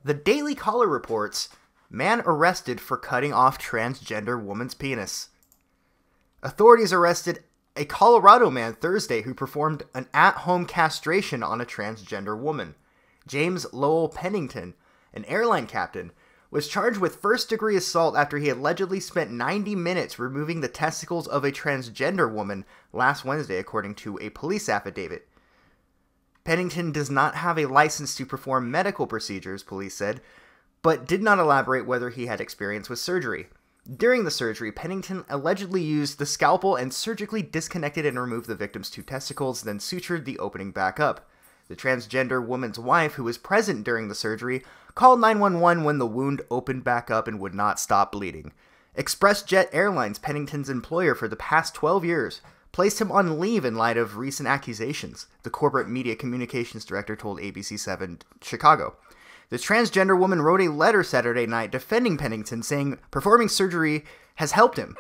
The Daily Caller reports, man arrested for cutting off transgender woman's penis. Authorities arrested a Colorado man Thursday who performed an at-home castration on a transgender woman. James Lowell Pennington, an airline captain, was charged with first-degree assault after he allegedly spent 90 minutes removing the testicles of a transgender woman last Wednesday, according to a police affidavit. Pennington does not have a license to perform medical procedures, police said, but did not elaborate whether he had experience with surgery. During the surgery, Pennington allegedly used the scalpel and surgically disconnected and removed the victim's 2 testicles, then sutured the opening back up. The transgender woman's wife, who was present during the surgery, called 911 when the wound opened back up and would not stop bleeding. ExpressJet Airlines, Pennington's employer for the past 12 years, placed him on leave in light of recent accusations, the corporate media communications director told ABC7 Chicago. The transgender woman wrote a letter Saturday night defending Pennington, saying performing surgery has helped him.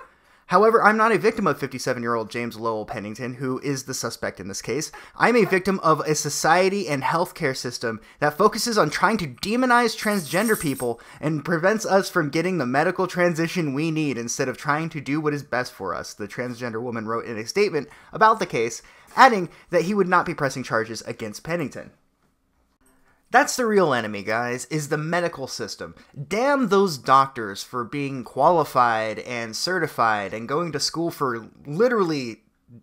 However, I'm not a victim of 57-year-old James Lowell Pennington, who is the suspect in this case. I'm a victim of a society and healthcare system that focuses on trying to demonize transgender people and prevents us from getting the medical transition we need instead of trying to do what is best for us, the transgender woman wrote in a statement about the case, adding that he would not be pressing charges against Pennington. That's the real enemy, guys, is the medical system. Damn those doctors for being qualified and certified and going to school for literally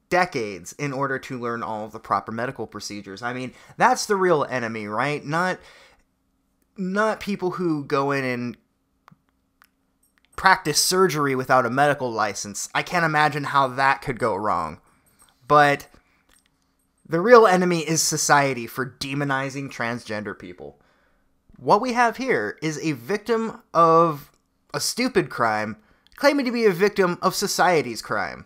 decades in order to learn all of the proper medical procedures. I mean, that's the real enemy, right? Not people who go in and practice surgery without a medical license. I can't imagine how that could go wrong. But the real enemy is society for demonizing transgender people. What we have here is a victim of a stupid crime claiming to be a victim of society's crime.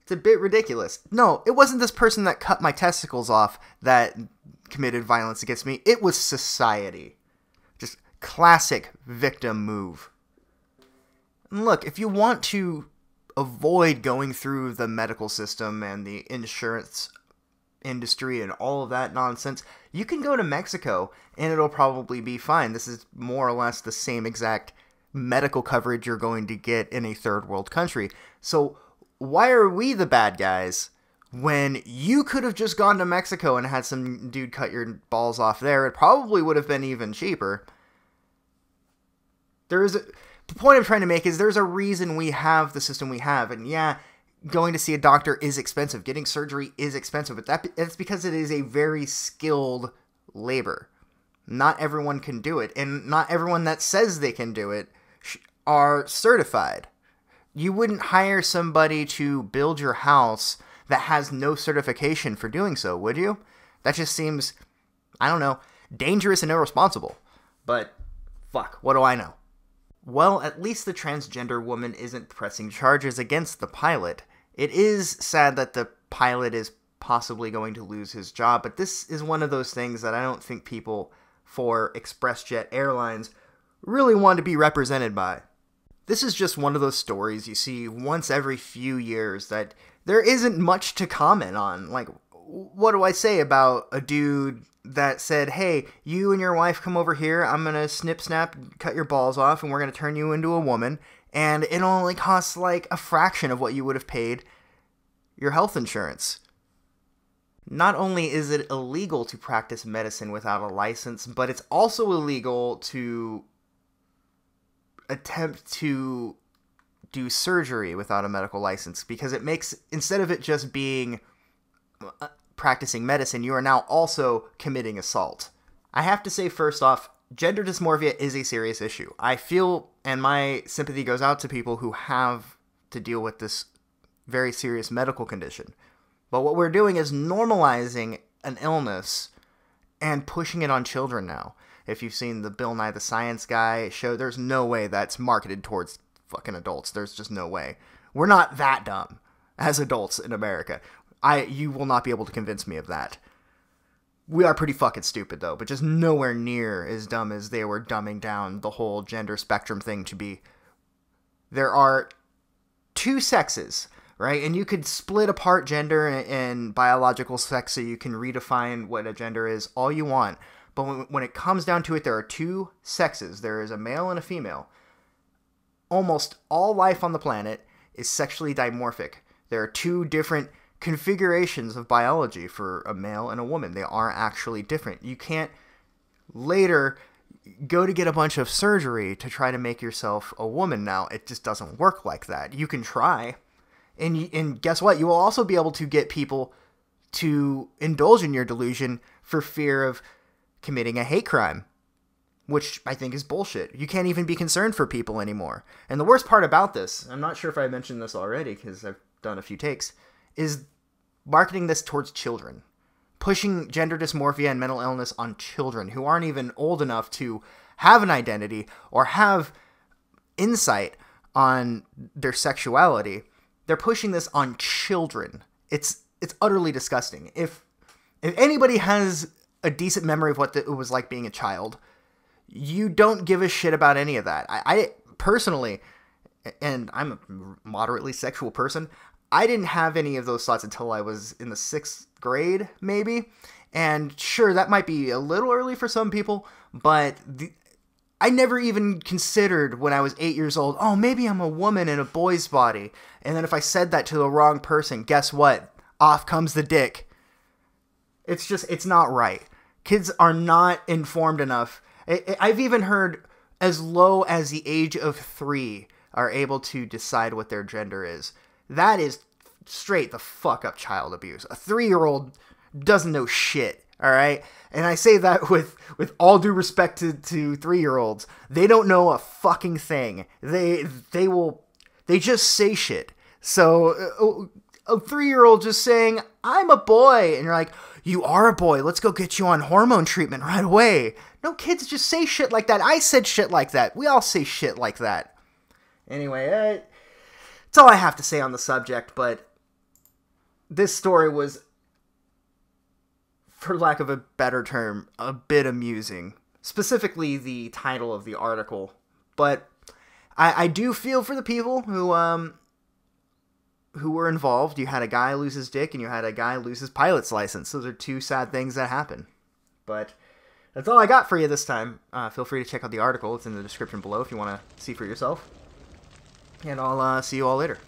It's a bit ridiculous. No, it wasn't this person that cut my testicles off that committed violence against me. It was society. Just classic victim move. And look, if you want to avoid going through the medical system and the insurance industry and all of that nonsense, you can go to Mexico and it'll probably be fine. This is more or less the same exact medical coverage you're going to get in a third world country. So why are we the bad guys when you could have just gone to Mexico and had some dude cut your balls off there? It probably would have been even cheaper. The point I'm trying to make is there's a reason we have the system we have, and yeah, going to see a doctor is expensive. Getting surgery is expensive, but that's because it is a very skilled labor. Not everyone can do it, and not everyone that says they can do it are certified. You wouldn't hire somebody to build your house that has no certification for doing so, would you? That just seems, I don't know, dangerous and irresponsible. But fuck, what do I know? Well, at least the transgender woman isn't pressing charges against the pilot. It is sad that the pilot is possibly going to lose his job, but this is one of those things that I don't think people for ExpressJet Airlines really want to be represented by. This is just one of those stories you see once every few years that there isn't much to comment on. Like, what do I say about a dude that said, hey, you and your wife come over here, I'm going to snip, snap, cut your balls off, and we're going to turn you into a woman, and it only costs like a fraction of what you would have paid your health insurance. Not only is it illegal to practice medicine without a license, but it's also illegal to attempt to do surgery without a medical license, because it makes, instead of it just being practicing medicine, you are now also committing assault. I have to say, first off, gender dysmorphia is a serious issue. I feel, and my sympathy goes out to people who have to deal with this very serious medical condition. But what we're doing is normalizing an illness and pushing it on children now. If you've seen the Bill Nye the Science Guy show, there's no way that's marketed towards fucking adults. There's just no way. We're not that dumb as adults in America. You will not be able to convince me of that. We are pretty fucking stupid, though, but just nowhere near as dumb as they were dumbing down the whole gender spectrum thing to be. There are two sexes, right? And you could split apart gender and biological sex so you can redefine what a gender is all you want. But when it comes down to it, there are two sexes. There is a male and a female. Almost all life on the planet is sexually dimorphic. There are two different configurations of biology for a male and a woman. They are actually different. You can't later go to get a bunch of surgery to try to make yourself a woman now. It just doesn't work like that. You can try. And guess what? You will also be able to get people to indulge in your delusion for fear of committing a hate crime, which I think is bullshit. You can't even be concerned for people anymore. And the worst part about this, I'm not sure if I mentioned this already because I've done a few takes, is marketing this towards children. Pushing gender dysmorphia and mental illness on children who aren't even old enough to have an identity or have insight on their sexuality. They're pushing this on children. It's utterly disgusting. If anybody has a decent memory of what it was like being a child, you don't give a shit about any of that. I personally, and I'm a moderately sexual person, I didn't have any of those thoughts until I was in the 6th grade, maybe. And sure, that might be a little early for some people, but I never even considered when I was 8 years old, oh, maybe I'm a woman in a boy's body. And then if I said that to the wrong person, guess what? Off comes the dick. It's not right. Kids are not informed enough. I've even heard as low as the age of 3 are able to decide what their gender is. That is straight the fuck up child abuse. A 3-year-old doesn't know shit, all right? And I say that with all due respect to 3-year-olds. They don't know a fucking thing. They just say shit. So a 3-year-old just saying, I'm a boy, and you're like, you are a boy, let's go get you on hormone treatment right away. No, kids just say shit like that. I said shit like that. We all say shit like that. Anyway, that's all I have to say on the subject, but this story was, for lack of a better term, a bit amusing. Specifically the title of the article. But I do feel for the people who were involved. You had a guy lose his dick and you had a guy lose his pilot's license. Those are two sad things that happen. But that's all I got for you this time. Feel free to check out the article. It's in the description below if you want to see for yourself. And I'll see you all later.